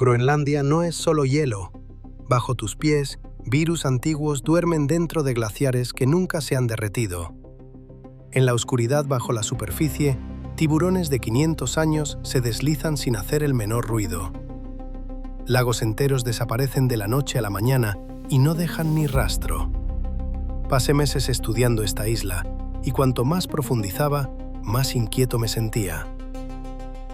Groenlandia no es solo hielo. Bajo tus pies, virus antiguos duermen dentro de glaciares que nunca se han derretido. En la oscuridad bajo la superficie, tiburones de 500 años se deslizan sin hacer el menor ruido. Lagos enteros desaparecen de la noche a la mañana y no dejan ni rastro. Pasé meses estudiando esta isla, y cuanto más profundizaba, más inquieto me sentía.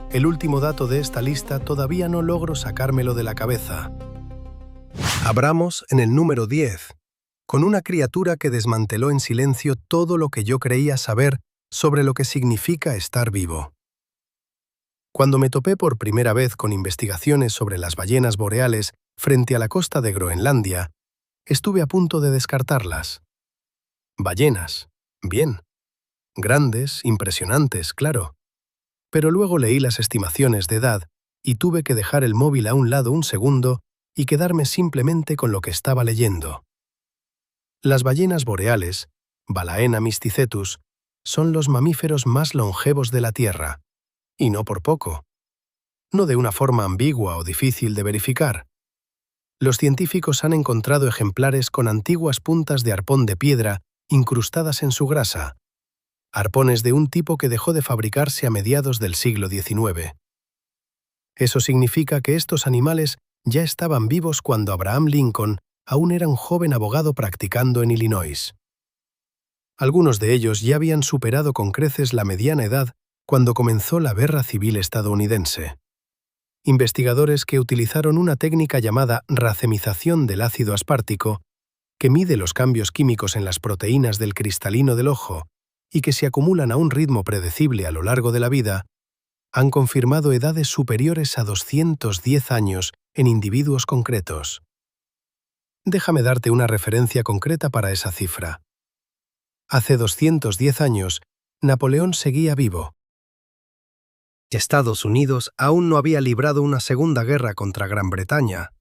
El último dato de esta lista todavía no logro sacármelo de la cabeza. Abramos en el número 10, con una criatura que desmanteló en silencio todo lo que yo creía saber sobre lo que significa estar vivo. Cuando me topé por primera vez con investigaciones sobre las ballenas boreales frente a la costa de Groenlandia, estuve a punto de descartarlas. Ballenas, bien. Grandes, impresionantes, claro. Pero luego leí las estimaciones de edad y tuve que dejar el móvil a un lado un segundo y quedarme simplemente con lo que estaba leyendo. Las ballenas boreales, Balaena mysticetus, son los mamíferos más longevos de la Tierra, y no por poco. No de una forma ambigua o difícil de verificar. Los científicos han encontrado ejemplares con antiguas puntas de arpón de piedra incrustadas en su grasa, arpones de un tipo que dejó de fabricarse a mediados del siglo XIX. Eso significa que estos animales ya estaban vivos cuando Abraham Lincoln aún era un joven abogado practicando en Illinois. Algunos de ellos ya habían superado con creces la mediana edad cuando comenzó la Guerra Civil estadounidense. Investigadores que utilizaron una técnica llamada racemización del ácido aspartico, que mide los cambios químicos en las proteínas del cristalino del ojo y que se acumulan a un ritmo predecible a lo largo de la vida, han confirmado edades superiores a 210 años en individuos concretos. Déjame darte una referencia concreta para esa cifra. Hace 210 años, Napoleón seguía vivo. Estados Unidos aún no había librado una segunda guerra contra Gran Bretaña.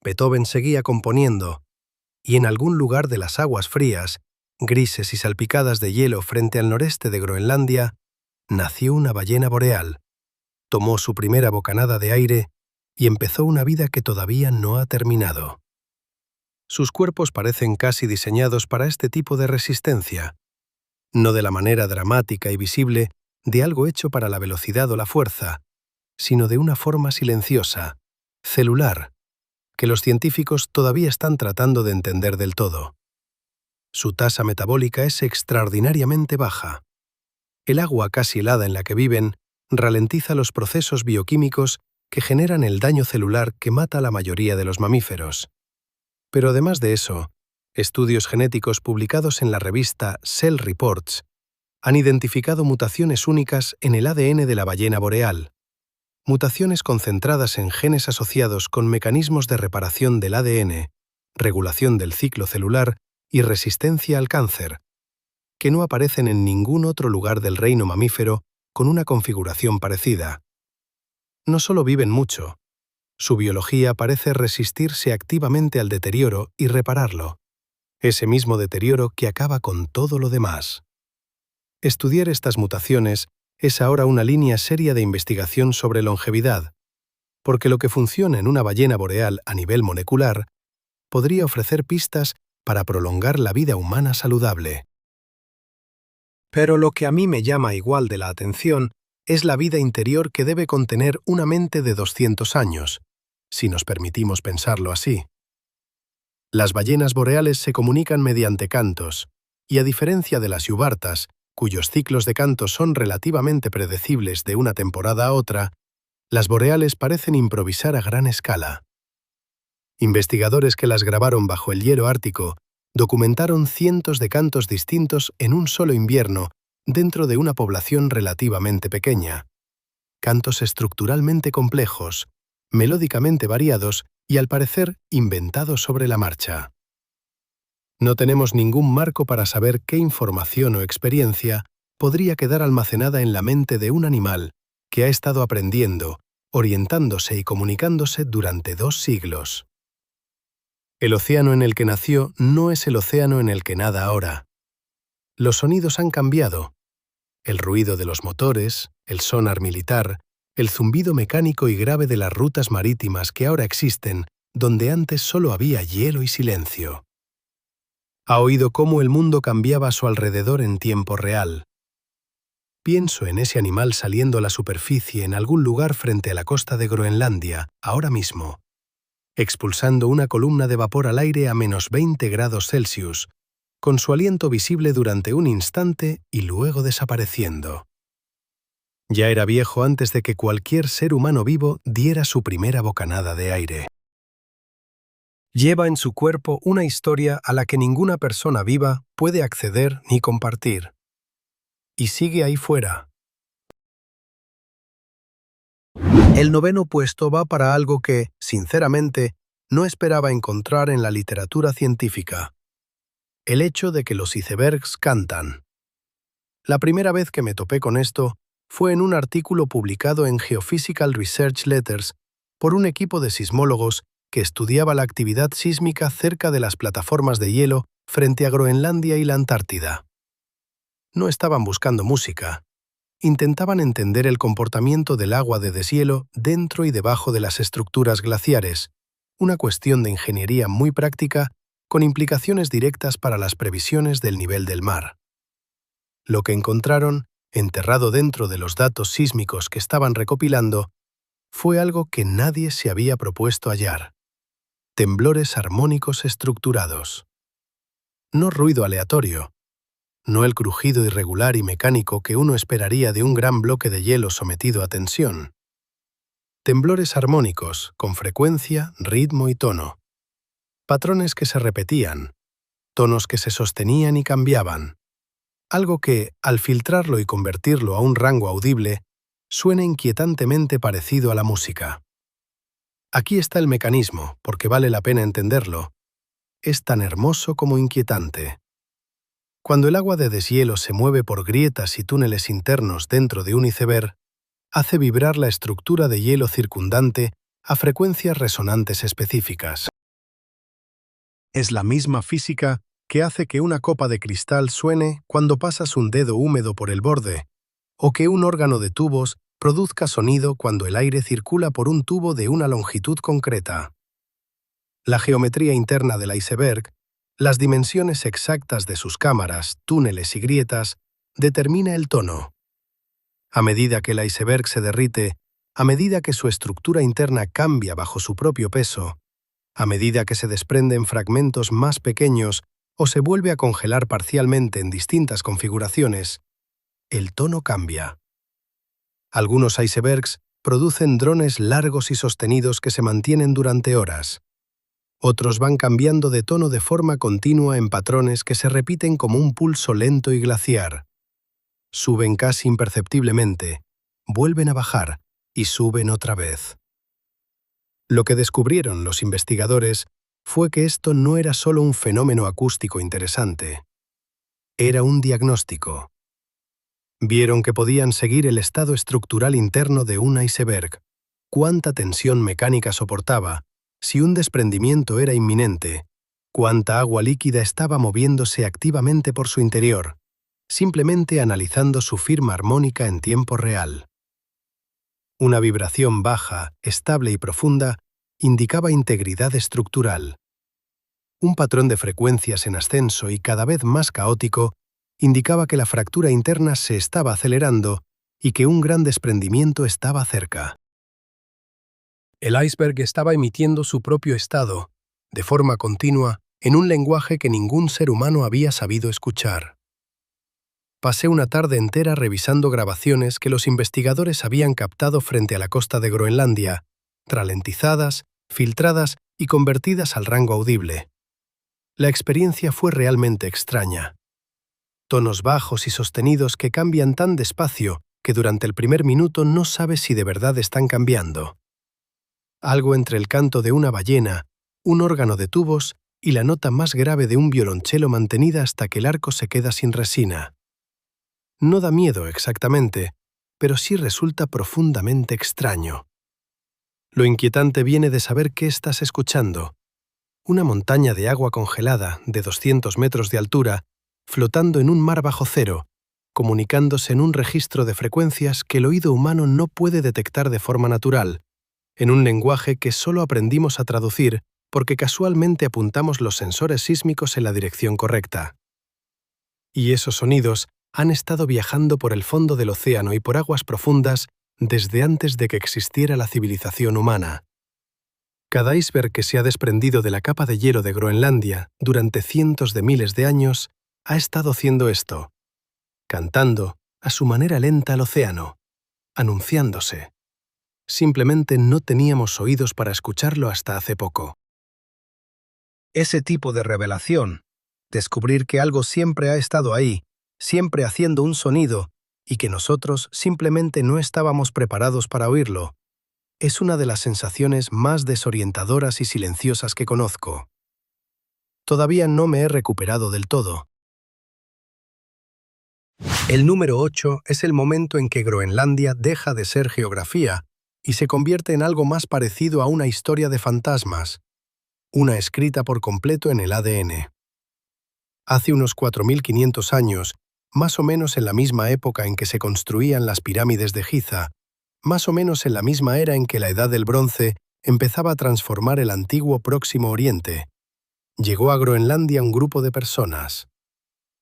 Beethoven seguía componiendo, y en algún lugar de las aguas frías, grises y salpicadas de hielo frente al noreste de Groenlandia, nació una ballena boreal, tomó su primera bocanada de aire y empezó una vida que todavía no ha terminado. Sus cuerpos parecen casi diseñados para este tipo de resistencia, no de la manera dramática y visible de algo hecho para la velocidad o la fuerza, sino de una forma silenciosa, celular, que los científicos todavía están tratando de entender del todo. Su tasa metabólica es extraordinariamente baja. El agua casi helada en la que viven ralentiza los procesos bioquímicos que generan el daño celular que mata a la mayoría de los mamíferos. Pero además de eso, estudios genéticos publicados en la revista Cell Reports han identificado mutaciones únicas en el ADN de la ballena boreal, mutaciones concentradas en genes asociados con mecanismos de reparación del ADN, regulación del ciclo celular y resistencia al cáncer, que no aparecen en ningún otro lugar del reino mamífero con una configuración parecida. No solo viven mucho, su biología parece resistirse activamente al deterioro y repararlo, ese mismo deterioro que acaba con todo lo demás. Estudiar estas mutaciones es ahora una línea seria de investigación sobre longevidad, porque lo que funciona en una ballena boreal a nivel molecular podría ofrecer pistas para prolongar la vida humana saludable. Pero lo que a mí me llama igual de la atención es la vida interior que debe contener una mente de 200 años, si nos permitimos pensarlo así. Las ballenas boreales se comunican mediante cantos, y a diferencia de las yubartas, cuyos ciclos de canto son relativamente predecibles de una temporada a otra, las boreales parecen improvisar a gran escala. Investigadores que las grabaron bajo el hielo ártico documentaron cientos de cantos distintos en un solo invierno dentro de una población relativamente pequeña. Cantos estructuralmente complejos, melódicamente variados y al parecer inventados sobre la marcha. No tenemos ningún marco para saber qué información o experiencia podría quedar almacenada en la mente de un animal que ha estado aprendiendo, orientándose y comunicándose durante 2 siglos. El océano en el que nació no es el océano en el que nada ahora. Los sonidos han cambiado. El ruido de los motores, el sonar militar, el zumbido mecánico y grave de las rutas marítimas que ahora existen, donde antes solo había hielo y silencio. Ha oído cómo el mundo cambiaba a su alrededor en tiempo real. Pienso en ese animal saliendo a la superficie en algún lugar frente a la costa de Groenlandia, ahora mismo, expulsando una columna de vapor al aire a -20 grados Celsius, con su aliento visible durante un instante y luego desapareciendo. Ya era viejo antes de que cualquier ser humano vivo diera su primera bocanada de aire. Lleva en su cuerpo una historia a la que ninguna persona viva puede acceder ni compartir. Y sigue ahí fuera. El 9º puesto va para algo que, sinceramente, no esperaba encontrar en la literatura científica: el hecho de que los icebergs cantan. La primera vez que me topé con esto fue en un artículo publicado en Geophysical Research Letters por un equipo de sismólogos que estudiaba la actividad sísmica cerca de las plataformas de hielo frente a Groenlandia y la Antártida. No estaban buscando música. Intentaban entender el comportamiento del agua de deshielo dentro y debajo de las estructuras glaciares, una cuestión de ingeniería muy práctica con implicaciones directas para las previsiones del nivel del mar. Lo que encontraron, enterrado dentro de los datos sísmicos que estaban recopilando, fue algo que nadie se había propuesto hallar: temblores armónicos estructurados. No ruido aleatorio, no el crujido irregular y mecánico que uno esperaría de un gran bloque de hielo sometido a tensión. Temblores armónicos, con frecuencia, ritmo y tono. Patrones que se repetían, tonos que se sostenían y cambiaban. Algo que, al filtrarlo y convertirlo a un rango audible, suena inquietantemente parecido a la música. Aquí está el mecanismo, porque vale la pena entenderlo. Es tan hermoso como inquietante. Cuando el agua de deshielo se mueve por grietas y túneles internos dentro de un iceberg, hace vibrar la estructura de hielo circundante a frecuencias resonantes específicas. Es la misma física que hace que una copa de cristal suene cuando pasas un dedo húmedo por el borde, o que un órgano de tubos produzca sonido cuando el aire circula por un tubo de una longitud concreta. La geometría interna del iceberg, las dimensiones exactas de sus cámaras, túneles y grietas, determina el tono. A medida que el iceberg se derrite, a medida que su estructura interna cambia bajo su propio peso, a medida que se desprenden fragmentos más pequeños o se vuelve a congelar parcialmente en distintas configuraciones, el tono cambia. Algunos icebergs producen drones largos y sostenidos que se mantienen durante horas. Otros van cambiando de tono de forma continua en patrones que se repiten como un pulso lento y glaciar. Suben casi imperceptiblemente, vuelven a bajar y suben otra vez. Lo que descubrieron los investigadores fue que esto no era solo un fenómeno acústico interesante. Era un diagnóstico. Vieron que podían seguir el estado estructural interno de un iceberg, cuánta tensión mecánica soportaba, si un desprendimiento era inminente, cuánta agua líquida estaba moviéndose activamente por su interior, simplemente analizando su firma armónica en tiempo real. Una vibración baja, estable y profunda indicaba integridad estructural. Un patrón de frecuencias en ascenso y cada vez más caótico indicaba que la fractura interna se estaba acelerando y que un gran desprendimiento estaba cerca. El iceberg estaba emitiendo su propio estado, de forma continua, en un lenguaje que ningún ser humano había sabido escuchar. Pasé una tarde entera revisando grabaciones que los investigadores habían captado frente a la costa de Groenlandia, ralentizadas, filtradas y convertidas al rango audible. La experiencia fue realmente extraña. Tonos bajos y sostenidos que cambian tan despacio que durante el primer minuto no sabes si de verdad están cambiando. Algo entre el canto de una ballena, un órgano de tubos y la nota más grave de un violonchelo mantenida hasta que el arco se queda sin resina. No da miedo exactamente, pero sí resulta profundamente extraño. Lo inquietante viene de saber qué estás escuchando. Una montaña de agua congelada de 200 metros de altura, flotando en un mar bajo cero, comunicándose en un registro de frecuencias que el oído humano no puede detectar de forma natural, en un lenguaje que solo aprendimos a traducir porque casualmente apuntamos los sensores sísmicos en la dirección correcta. Y esos sonidos han estado viajando por el fondo del océano y por aguas profundas desde antes de que existiera la civilización humana. Cada iceberg que se ha desprendido de la capa de hielo de Groenlandia durante cientos de miles de años ha estado haciendo esto, cantando a su manera lenta al océano, anunciándose. Simplemente no teníamos oídos para escucharlo hasta hace poco. Ese tipo de revelación, descubrir que algo siempre ha estado ahí, siempre haciendo un sonido, y que nosotros simplemente no estábamos preparados para oírlo, es una de las sensaciones más desorientadoras y silenciosas que conozco. Todavía no me he recuperado del todo. El número 8 es el momento en que Groenlandia deja de ser geografía y se convierte en algo más parecido a una historia de fantasmas, una escrita por completo en el ADN. Hace unos 4.500 años, más o menos en la misma época en que se construían las pirámides de Giza, más o menos en la misma era en que la Edad del Bronce empezaba a transformar el antiguo Próximo Oriente, llegó a Groenlandia un grupo de personas.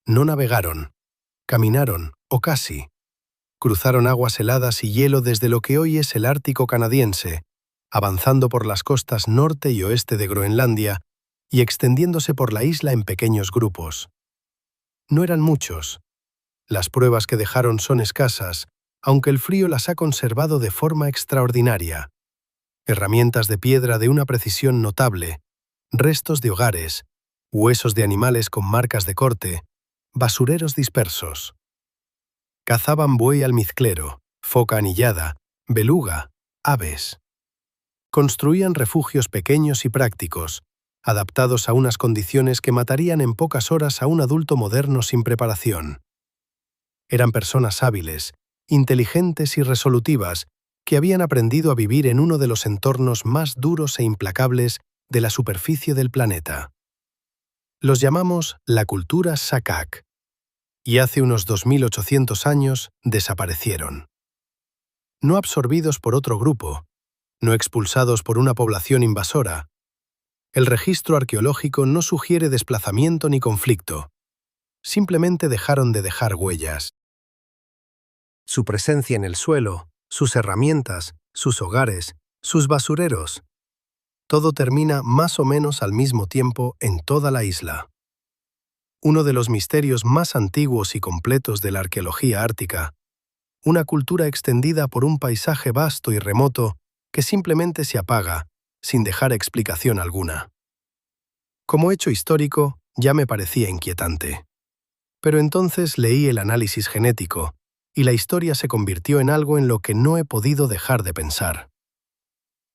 No navegaron, caminaron, o casi. Cruzaron aguas heladas y hielo desde lo que hoy es el Ártico canadiense, avanzando por las costas norte y oeste de Groenlandia y extendiéndose por la isla en pequeños grupos. No eran muchos. Las pruebas que dejaron son escasas, aunque el frío las ha conservado de forma extraordinaria. Herramientas de piedra de una precisión notable, restos de hogares, huesos de animales con marcas de corte, basureros dispersos. Cazaban buey almizclero, foca anillada, beluga, aves. Construían refugios pequeños y prácticos, adaptados a unas condiciones que matarían en pocas horas a un adulto moderno sin preparación. Eran personas hábiles, inteligentes y resolutivas que habían aprendido a vivir en uno de los entornos más duros e implacables de la superficie del planeta. Los llamamos la cultura Sakak, y hace unos 2.800 años desaparecieron. No absorbidos por otro grupo, no expulsados por una población invasora, el registro arqueológico no sugiere desplazamiento ni conflicto. Simplemente dejaron de dejar huellas. Su presencia en el suelo, sus herramientas, sus hogares, sus basureros, todo termina más o menos al mismo tiempo en toda la isla. Uno de los misterios más antiguos y completos de la arqueología ártica, una cultura extendida por un paisaje vasto y remoto que simplemente se apaga, sin dejar explicación alguna. Como hecho histórico, ya me parecía inquietante. Pero entonces leí el análisis genético, y la historia se convirtió en algo en lo que no he podido dejar de pensar.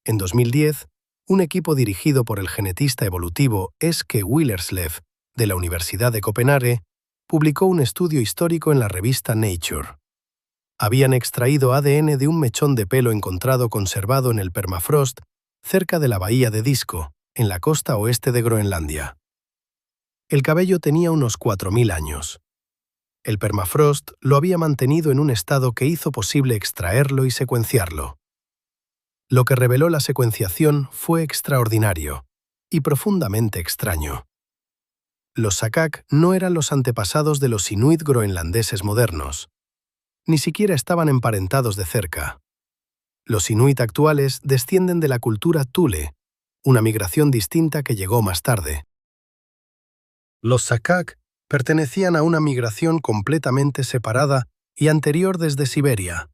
En 2010, un equipo dirigido por el genetista evolutivo Eske Willerslev, de la Universidad de Copenhague, publicó un estudio histórico en la revista Nature. Habían extraído ADN de un mechón de pelo encontrado conservado en el permafrost cerca de la bahía de Disco, en la costa oeste de Groenlandia. El cabello tenía unos 4.000 años. El permafrost lo había mantenido en un estado que hizo posible extraerlo y secuenciarlo. Lo que reveló la secuenciación fue extraordinario y profundamente extraño. Los Sakak no eran los antepasados de los inuit groenlandeses modernos. Ni siquiera estaban emparentados de cerca. Los inuit actuales descienden de la cultura Thule, una migración distinta que llegó más tarde. Los Sakak pertenecían a una migración completamente separada y anterior desde Siberia,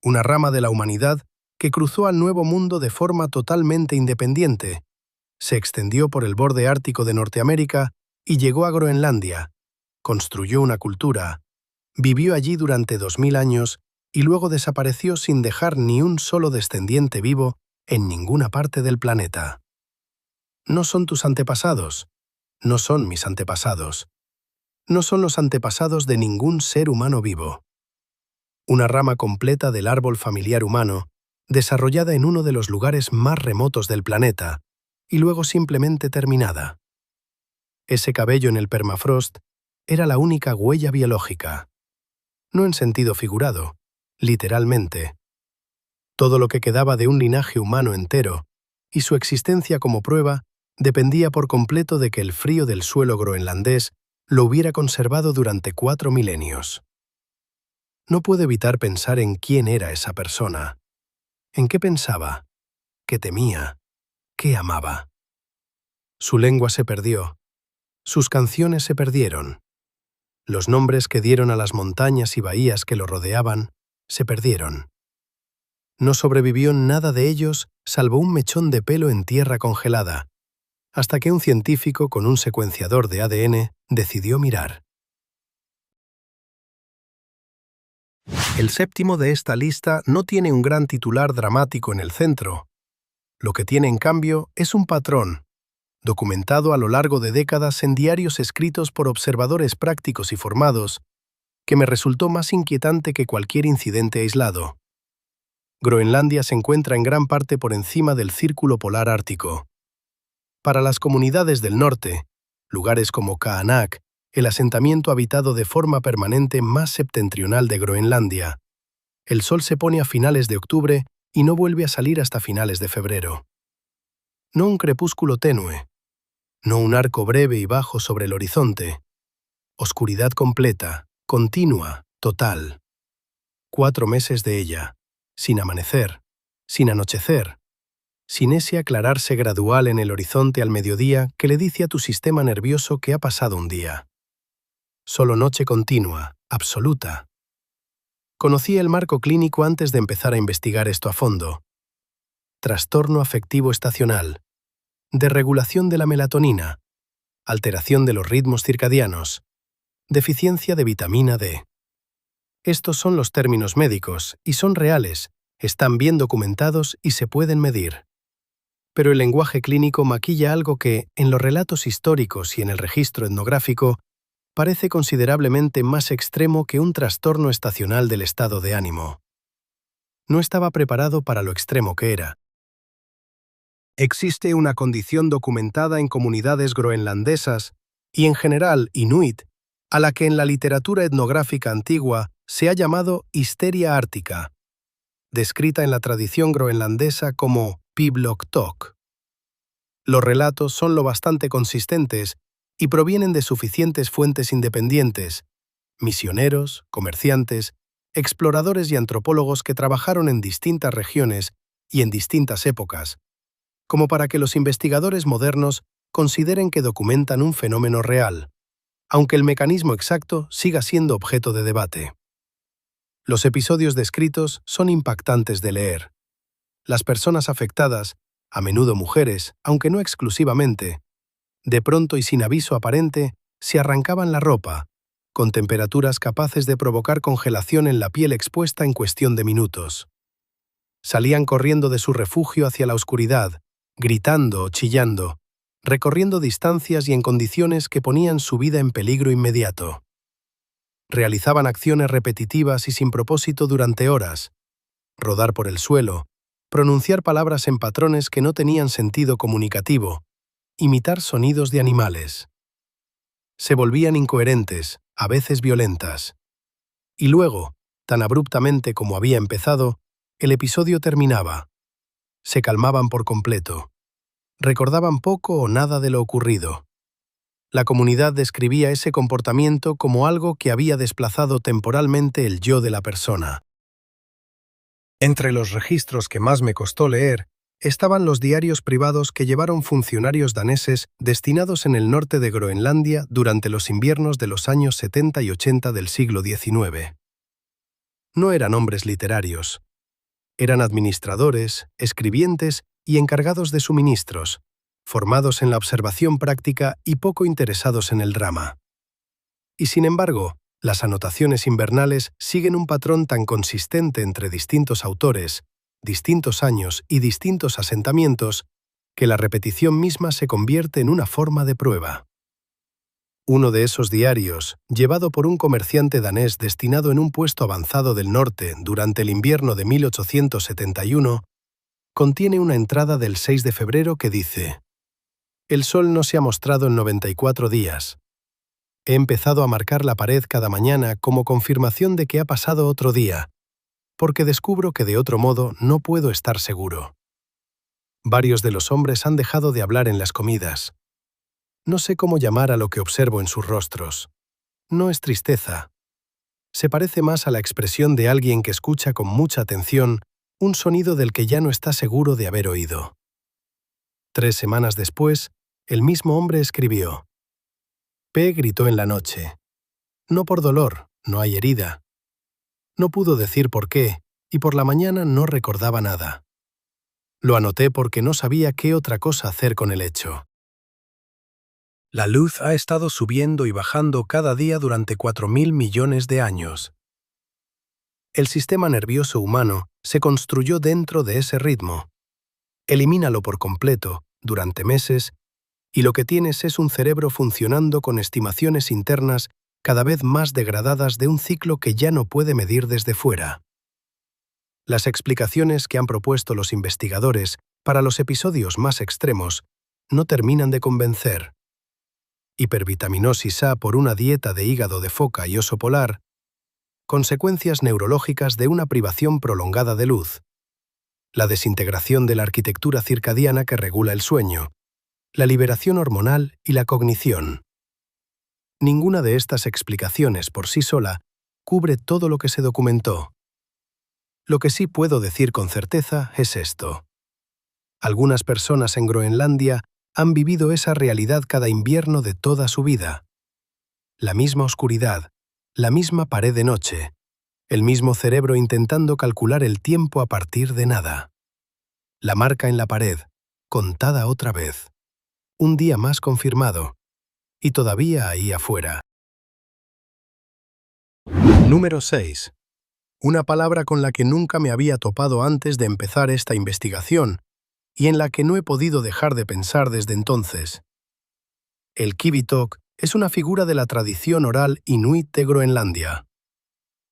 una rama de la humanidad que cruzó al Nuevo Mundo de forma totalmente independiente, se extendió por el borde ártico de Norteamérica y llegó a Groenlandia, construyó una cultura, vivió allí durante 2.000 años y luego desapareció sin dejar ni un solo descendiente vivo en ninguna parte del planeta. No son tus antepasados, no son mis antepasados, no son los antepasados de ningún ser humano vivo. Una rama completa del árbol familiar humano, desarrollada en uno de los lugares más remotos del planeta, y luego simplemente terminada. Ese cabello en el permafrost era la única huella biológica. no en sentido figurado, literalmente. Todo lo que quedaba de un linaje humano entero, y su existencia como prueba, dependía por completo de que el frío del suelo groenlandés lo hubiera conservado durante 4 milenios. No puedo evitar pensar en quién era esa persona, en qué pensaba, qué temía, qué amaba. Su lengua se perdió, sus canciones se perdieron, los nombres que dieron a las montañas y bahías que lo rodeaban se perdieron. No sobrevivió nada de ellos salvo un mechón de pelo en tierra congelada, hasta que un científico con un secuenciador de ADN decidió mirar. El séptimo de esta lista no tiene un gran titular dramático en el centro. Lo que tiene, en cambio, es un patrón, documentado a lo largo de décadas en diarios escritos por observadores prácticos y formados, que me resultó más inquietante que cualquier incidente aislado. Groenlandia se encuentra en gran parte por encima del círculo polar ártico. Para las comunidades del norte, lugares como Qaanaaq, el asentamiento habitado de forma permanente más septentrional de Groenlandia, el sol se pone a finales de octubre y no vuelve a salir hasta finales de febrero. No un crepúsculo tenue, no un arco breve y bajo sobre el horizonte. Oscuridad completa, continua, total. 4 meses de ella, sin amanecer, sin anochecer, sin ese aclararse gradual en el horizonte al mediodía que le dice a tu sistema nervioso que ha pasado un día. Solo noche continua, absoluta. Conocí el marco clínico antes de empezar a investigar esto a fondo. Trastorno afectivo estacional, desregulación de la melatonina, alteración de los ritmos circadianos, deficiencia de vitamina D. Estos son los términos médicos y son reales, están bien documentados y se pueden medir. Pero el lenguaje clínico maquilla algo que, en los relatos históricos y en el registro etnográfico, parece considerablemente más extremo que un trastorno estacional del estado de ánimo. No estaba preparado para lo extremo que era. Existe una condición documentada en comunidades groenlandesas y en general inuit, a la que en la literatura etnográfica antigua se ha llamado histeria ártica, descrita en la tradición groenlandesa como pibloktok. Los relatos son lo bastante consistentes y provienen de suficientes fuentes independientes, misioneros, comerciantes, exploradores y antropólogos que trabajaron en distintas regiones y en distintas épocas, como para que los investigadores modernos consideren que documentan un fenómeno real, aunque el mecanismo exacto siga siendo objeto de debate. Los episodios descritos son impactantes de leer. Las personas afectadas, a menudo mujeres, aunque no exclusivamente, de pronto y sin aviso aparente, se arrancaban la ropa, con temperaturas capaces de provocar congelación en la piel expuesta en cuestión de minutos. Salían corriendo de su refugio hacia la oscuridad, gritando o chillando, recorriendo distancias y en condiciones que ponían su vida en peligro inmediato. Realizaban acciones repetitivas y sin propósito durante horas, rodar por el suelo, pronunciar palabras en patrones que no tenían sentido comunicativo, imitar sonidos de animales. Se volvían incoherentes, a veces violentas. Y luego, tan abruptamente como había empezado, el episodio terminaba. Se calmaban por completo. Recordaban poco o nada de lo ocurrido. La comunidad describía ese comportamiento como algo que había desplazado temporalmente el yo de la persona. Entre los registros que más me costó leer estaban los diarios privados que llevaron funcionarios daneses destinados en el norte de Groenlandia durante los inviernos de los años 70 y 80 del siglo XIX. No eran hombres literarios. Eran administradores, escribientes y encargados de suministros, formados en la observación práctica y poco interesados en el drama. Y sin embargo, las anotaciones invernales siguen un patrón tan consistente entre distintos autores, distintos años y distintos asentamientos, que la repetición misma se convierte en una forma de prueba. Uno de esos diarios, llevado por un comerciante danés destinado en un puesto avanzado del norte durante el invierno de 1871, contiene una entrada del 6 de febrero que dice: «El sol no se ha mostrado en 94 días. He empezado a marcar la pared cada mañana como confirmación de que ha pasado otro día, porque descubro que de otro modo no puedo estar seguro. Varios de los hombres han dejado de hablar en las comidas. No sé cómo llamar a lo que observo en sus rostros. No es tristeza. Se parece más a la expresión de alguien que escucha con mucha atención un sonido del que ya no está seguro de haber oído. 3 semanas después, el mismo hombre escribió: P gritó en la noche. No por dolor, no hay herida. No pudo decir por qué, y por la mañana no recordaba nada. Lo anoté porque no sabía qué otra cosa hacer con el hecho. La luz ha estado subiendo y bajando cada día durante 4.000 millones de años. El sistema nervioso humano se construyó dentro de ese ritmo. Elimínalo por completo, durante meses, y lo que tienes es un cerebro funcionando con estimaciones internas cada vez más degradadas de un ciclo que ya no puede medir desde fuera. Las explicaciones que han propuesto los investigadores para los episodios más extremos no terminan de convencer. Hipervitaminosis A por una dieta de hígado de foca y oso polar, consecuencias neurológicas de una privación prolongada de luz, la desintegración de la arquitectura circadiana que regula el sueño, la liberación hormonal y la cognición. Ninguna de estas explicaciones por sí sola cubre todo lo que se documentó. Lo que sí puedo decir con certeza es esto. Algunas personas en Groenlandia han vivido esa realidad cada invierno de toda su vida. La misma oscuridad, la misma pared de noche, el mismo cerebro intentando calcular el tiempo a partir de nada. La marca en la pared, contada otra vez. Un día más confirmado, y todavía ahí afuera. Número 6. Una palabra con la que nunca me había topado antes de empezar esta investigación, y en la que no he podido dejar de pensar desde entonces. El Qivittoq es una figura de la tradición oral inuit de Groenlandia.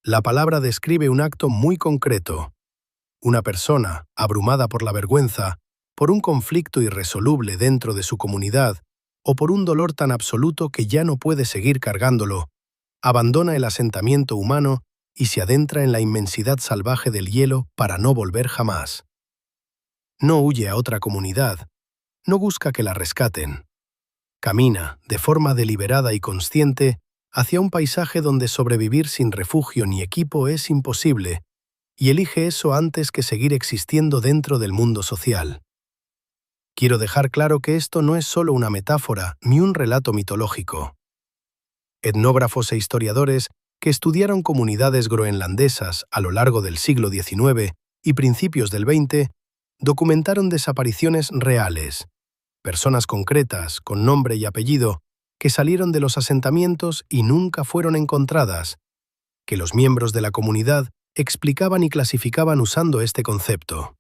La palabra describe un acto muy concreto. Una persona, abrumada por la vergüenza, por un conflicto irresoluble dentro de su comunidad, o por un dolor tan absoluto que ya no puede seguir cargándolo, abandona el asentamiento humano y se adentra en la inmensidad salvaje del hielo para no volver jamás. No huye a otra comunidad, no busca que la rescaten. Camina, de forma deliberada y consciente, hacia un paisaje donde sobrevivir sin refugio ni equipo es imposible, y elige eso antes que seguir existiendo dentro del mundo social. Quiero dejar claro que esto no es solo una metáfora ni un relato mitológico. Etnógrafos e historiadores que estudiaron comunidades groenlandesas a lo largo del siglo XIX y principios del XX documentaron desapariciones reales, personas concretas, con nombre y apellido, que salieron de los asentamientos y nunca fueron encontradas, que los miembros de la comunidad explicaban y clasificaban usando este concepto.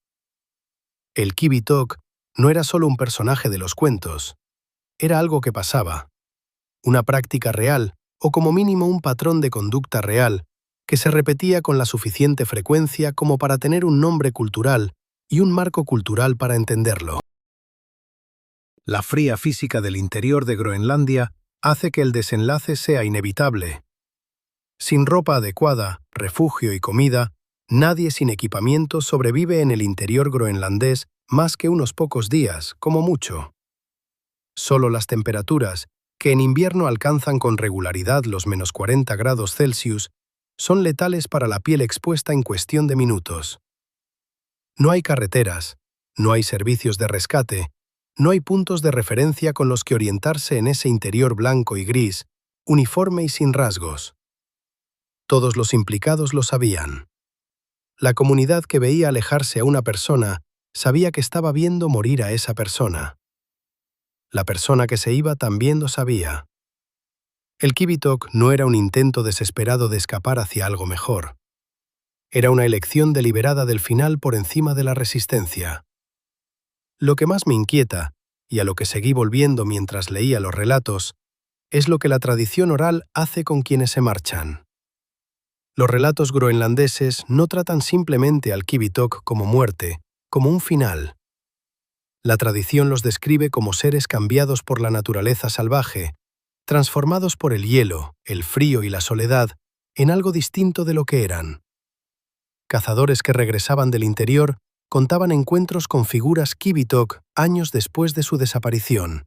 El Qivittoq no era solo un personaje de los cuentos, era algo que pasaba, una práctica real o como mínimo un patrón de conducta real que se repetía con la suficiente frecuencia como para tener un nombre cultural y un marco cultural para entenderlo. La fría física del interior de Groenlandia hace que el desenlace sea inevitable. Sin ropa adecuada, refugio y comida, nadie sin equipamiento sobrevive en el interior groenlandés más que unos pocos días, como mucho. Solo las temperaturas, que en invierno alcanzan con regularidad los -40 grados Celsius, son letales para la piel expuesta en cuestión de minutos. No hay carreteras, no hay servicios de rescate, no hay puntos de referencia con los que orientarse en ese interior blanco y gris, uniforme y sin rasgos. Todos los implicados lo sabían. La comunidad que veía alejarse a una persona sabía que estaba viendo morir a esa persona. La persona que se iba también lo sabía. El Qivittoq no era un intento desesperado de escapar hacia algo mejor. Era una elección deliberada del final por encima de la resistencia. Lo que más me inquieta, y a lo que seguí volviendo mientras leía los relatos, es lo que la tradición oral hace con quienes se marchan. Los relatos groenlandeses no tratan simplemente al Qivittoq como muerte, como un final. La tradición los describe como seres cambiados por la naturaleza salvaje, transformados por el hielo, el frío y la soledad en algo distinto de lo que eran. Cazadores que regresaban del interior contaban encuentros con figuras Kivitok años después de su desaparición.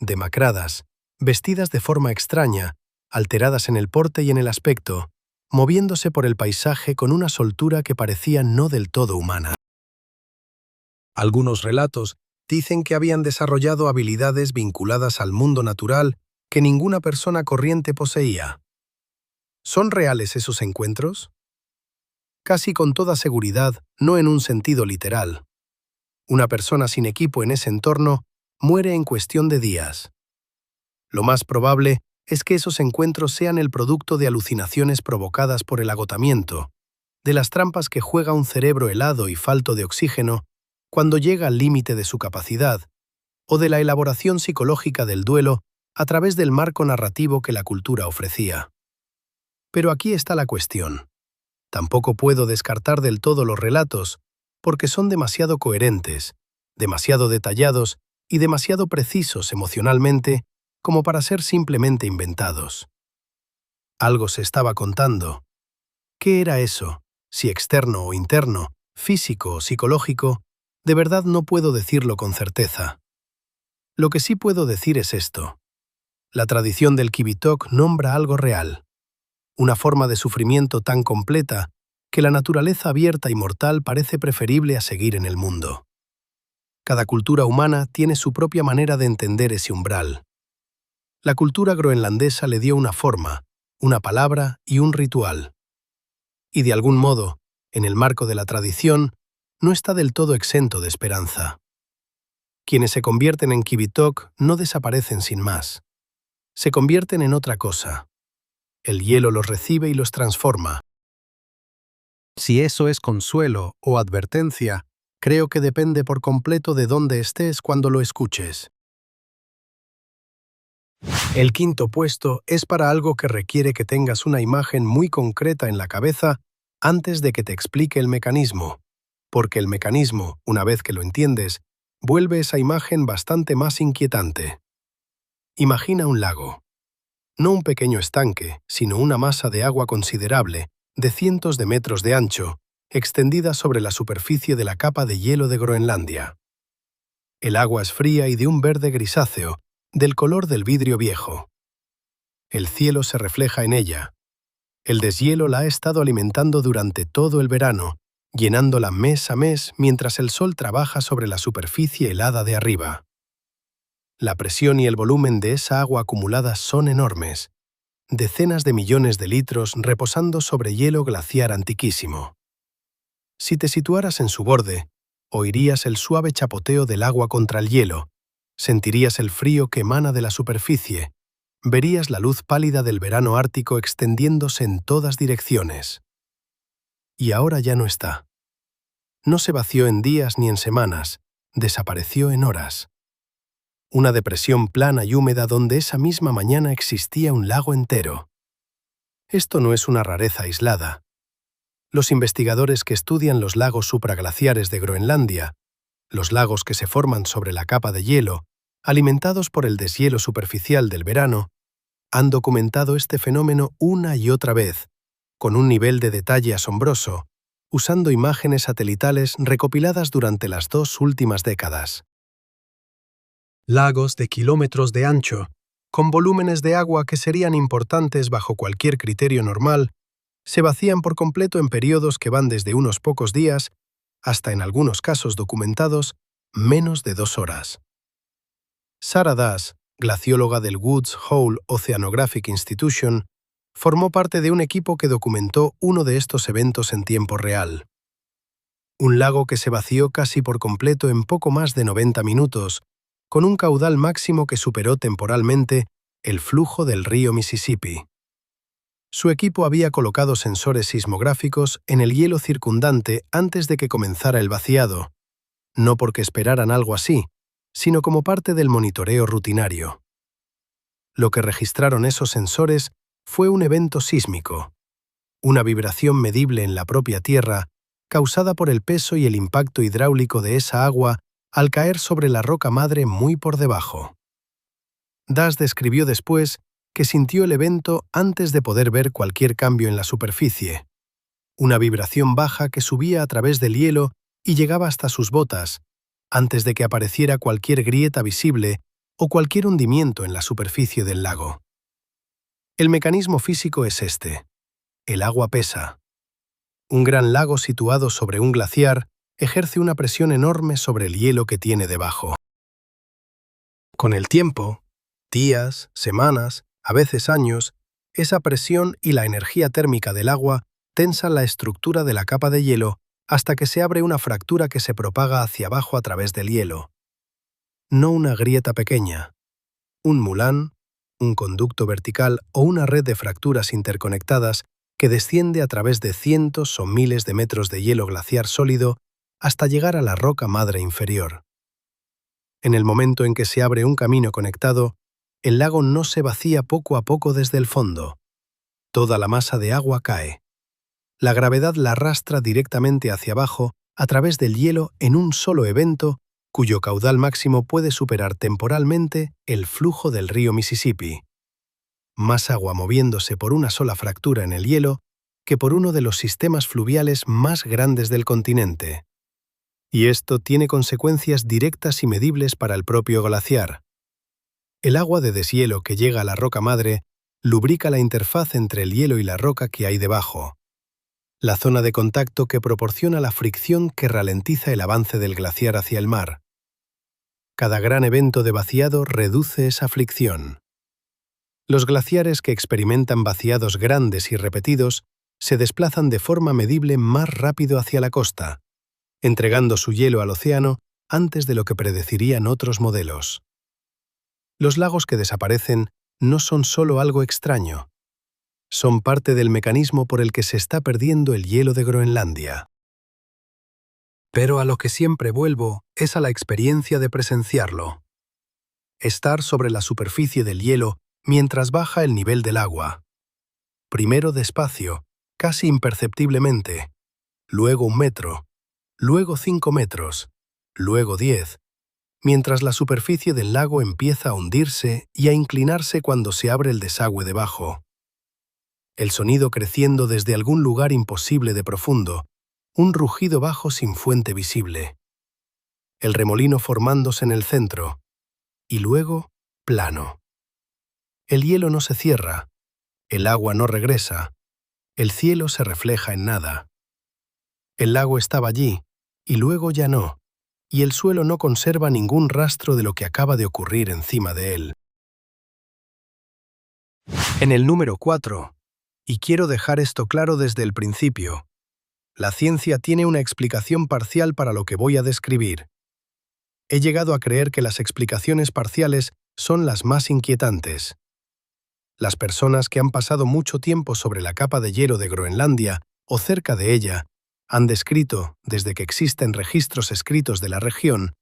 Demacradas, vestidas de forma extraña, alteradas en el porte y en el aspecto, moviéndose por el paisaje con una soltura que parecía no del todo humana. Algunos relatos dicen que habían desarrollado habilidades vinculadas al mundo natural que ninguna persona corriente poseía. ¿Son reales esos encuentros? Casi con toda seguridad, no en un sentido literal. Una persona sin equipo en ese entorno muere en cuestión de días. Lo más probable es que esos encuentros sean el producto de alucinaciones provocadas por el agotamiento, de las trampas que juega un cerebro helado y falto de oxígeno cuando llega al límite de su capacidad, o de la elaboración psicológica del duelo a través del marco narrativo que la cultura ofrecía. Pero aquí está la cuestión. Tampoco puedo descartar del todo los relatos, porque son demasiado coherentes, demasiado detallados y demasiado precisos emocionalmente como para ser simplemente inventados. Algo se estaba contando. ¿Qué era eso? Si externo o interno, físico o psicológico, de verdad no puedo decirlo con certeza. Lo que sí puedo decir es esto. La tradición del Kivitok nombra algo real. Una forma de sufrimiento tan completa que la naturaleza abierta y mortal parece preferible a seguir en el mundo. Cada cultura humana tiene su propia manera de entender ese umbral. La cultura groenlandesa le dio una forma, una palabra y un ritual. Y de algún modo, en el marco de la tradición, no está del todo exento de esperanza. Quienes se convierten en Kivitok no desaparecen sin más. Se convierten en otra cosa. El hielo los recibe y los transforma. Si eso es consuelo o advertencia, creo que depende por completo de dónde estés cuando lo escuches. El quinto puesto es para algo que requiere que tengas una imagen muy concreta en la cabeza antes de que te explique el mecanismo, porque el mecanismo, una vez que lo entiendes, vuelve esa imagen bastante más inquietante. Imagina un lago. No un pequeño estanque, sino una masa de agua considerable, de cientos de metros de ancho, extendida sobre la superficie de la capa de hielo de Groenlandia. El agua es fría y de un verde grisáceo, del color del vidrio viejo. El cielo se refleja en ella. El deshielo la ha estado alimentando durante todo el verano, llenándola mes a mes mientras el sol trabaja sobre la superficie helada de arriba. La presión y el volumen de esa agua acumulada son enormes, decenas de millones de litros reposando sobre hielo glaciar antiquísimo. Si te situaras en su borde, oirías el suave chapoteo del agua contra el hielo, sentirías el frío que emana de la superficie, verías la luz pálida del verano ártico extendiéndose en todas direcciones. Y ahora ya no está. No se vació en días ni en semanas, desapareció en horas. Una depresión plana y húmeda donde esa misma mañana existía un lago entero. Esto no es una rareza aislada. Los investigadores que estudian los lagos supraglaciares de Groenlandia, los lagos que se forman sobre la capa de hielo, alimentados por el deshielo superficial del verano, han documentado este fenómeno una y otra vez, con un nivel de detalle asombroso, usando imágenes satelitales recopiladas durante las 2 últimas décadas. Lagos de kilómetros de ancho, con volúmenes de agua que serían importantes bajo cualquier criterio normal, se vacían por completo en periodos que van desde unos pocos días hasta, en algunos casos documentados, menos de 2 horas. Sarah Das, glacióloga del Woods Hole Oceanographic Institution, formó parte de un equipo que documentó uno de estos eventos en tiempo real. Un lago que se vació casi por completo en poco más de 90 minutos, con un caudal máximo que superó temporalmente el flujo del río Mississippi. Su equipo había colocado sensores sismográficos en el hielo circundante antes de que comenzara el vaciado, no porque esperaran algo así, sino como parte del monitoreo rutinario. Lo que registraron esos sensores fue un evento sísmico, una vibración medible en la propia Tierra, causada por el peso y el impacto hidráulico de esa agua al caer sobre la roca madre muy por debajo. Das describió después que sintió el evento antes de poder ver cualquier cambio en la superficie. Una vibración baja que subía a través del hielo y llegaba hasta sus botas, antes de que apareciera cualquier grieta visible o cualquier hundimiento en la superficie del lago. El mecanismo físico es este. El agua pesa. Un gran lago situado sobre un glaciar ejerce una presión enorme sobre el hielo que tiene debajo. Con el tiempo, días, semanas, a veces años, esa presión y la energía térmica del agua tensan la estructura de la capa de hielo hasta que se abre una fractura que se propaga hacia abajo a través del hielo. No una grieta pequeña, un mulán, un conducto vertical o una red de fracturas interconectadas que desciende a través de cientos o miles de metros de hielo glaciar sólido hasta llegar a la roca madre inferior. En el momento en que se abre un camino conectado, el lago no se vacía poco a poco desde el fondo. Toda la masa de agua cae. La gravedad la arrastra directamente hacia abajo a través del hielo en un solo evento cuyo caudal máximo puede superar temporalmente el flujo del río Mississippi. Más agua moviéndose por una sola fractura en el hielo que por uno de los sistemas fluviales más grandes del continente. Y esto tiene consecuencias directas y medibles para el propio glaciar. El agua de deshielo que llega a la roca madre lubrica la interfaz entre el hielo y la roca que hay debajo, la zona de contacto que proporciona la fricción que ralentiza el avance del glaciar hacia el mar. Cada gran evento de vaciado reduce esa fricción. Los glaciares que experimentan vaciados grandes y repetidos se desplazan de forma medible más rápido hacia la costa, entregando su hielo al océano antes de lo que predecirían otros modelos. Los lagos que desaparecen no son solo algo extraño. Son parte del mecanismo por el que se está perdiendo el hielo de Groenlandia. Pero a lo que siempre vuelvo es a la experiencia de presenciarlo. Estar sobre la superficie del hielo mientras baja el nivel del agua. Primero despacio, casi imperceptiblemente, luego 1 metro, luego 5 metros, luego 10, mientras la superficie del lago empieza a hundirse y a inclinarse cuando se abre el desagüe debajo. El sonido creciendo desde algún lugar imposible de profundo, un rugido bajo sin fuente visible. El remolino formándose en el centro, y luego plano. El hielo no se cierra, el agua no regresa, el cielo se refleja en nada. El lago estaba allí, y luego ya no, y el suelo no conserva ningún rastro de lo que acaba de ocurrir encima de él. En el número 4, y quiero dejar esto claro desde el principio, la ciencia tiene una explicación parcial para lo que voy a describir. He llegado a creer que las explicaciones parciales son las más inquietantes. Las personas que han pasado mucho tiempo sobre la capa de hielo de Groenlandia o cerca de ella han descrito, desde que existen registros escritos de la región,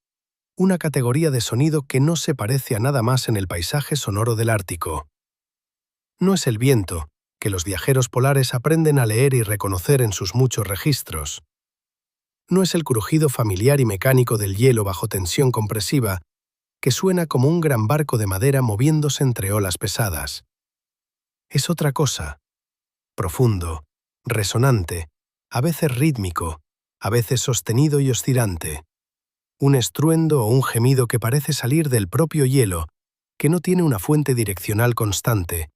una categoría de sonido que no se parece a nada más en el paisaje sonoro del Ártico. No es el viento, que los viajeros polares aprenden a leer y reconocer en sus muchos registros. No es el crujido familiar y mecánico del hielo bajo tensión compresiva, que suena como un gran barco de madera moviéndose entre olas pesadas. Es otra cosa, profundo, resonante, a veces rítmico, a veces sostenido y oscilante. Un estruendo o un gemido que parece salir del propio hielo, que no tiene una fuente direccional constante,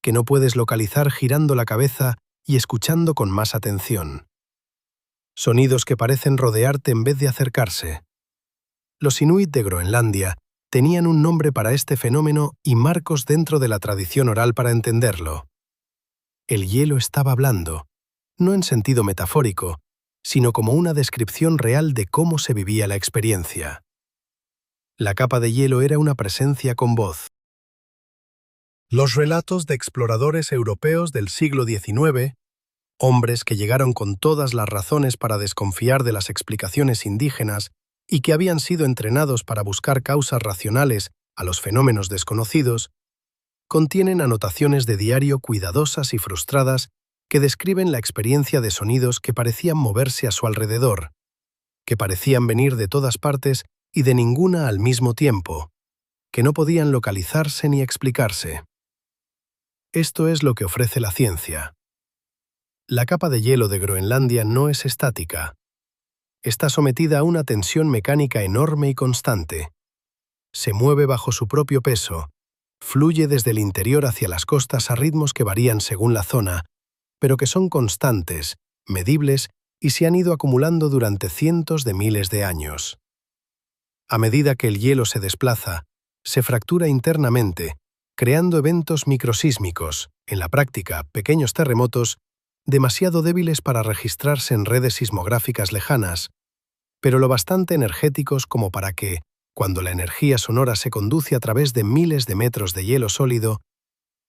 que no puedes localizar girando la cabeza y escuchando con más atención. Sonidos que parecen rodearte en vez de acercarse. Los inuit de Groenlandia tenían un nombre para este fenómeno y marcos dentro de la tradición oral para entenderlo. El hielo estaba hablando, no en sentido metafórico, sino como una descripción real de cómo se vivía la experiencia. La capa de hielo era una presencia con voz. Los relatos de exploradores europeos del siglo XIX, hombres que llegaron con todas las razones para desconfiar de las explicaciones indígenas y que habían sido entrenados para buscar causas racionales a los fenómenos desconocidos, contienen anotaciones de diario cuidadosas y frustradas que describen la experiencia de sonidos que parecían moverse a su alrededor, que parecían venir de todas partes y de ninguna al mismo tiempo, que no podían localizarse ni explicarse. Esto es lo que ofrece la ciencia. La capa de hielo de Groenlandia no es estática. Está sometida a una tensión mecánica enorme y constante. Se mueve bajo su propio peso, fluye desde el interior hacia las costas a ritmos que varían según la zona, pero que son constantes, medibles y se han ido acumulando durante cientos de miles de años. A medida que el hielo se desplaza, se fractura internamente, creando eventos microsísmicos, en la práctica pequeños terremotos, demasiado débiles para registrarse en redes sismográficas lejanas, pero lo bastante energéticos como para que, cuando la energía sonora se conduce a través de miles de metros de hielo sólido,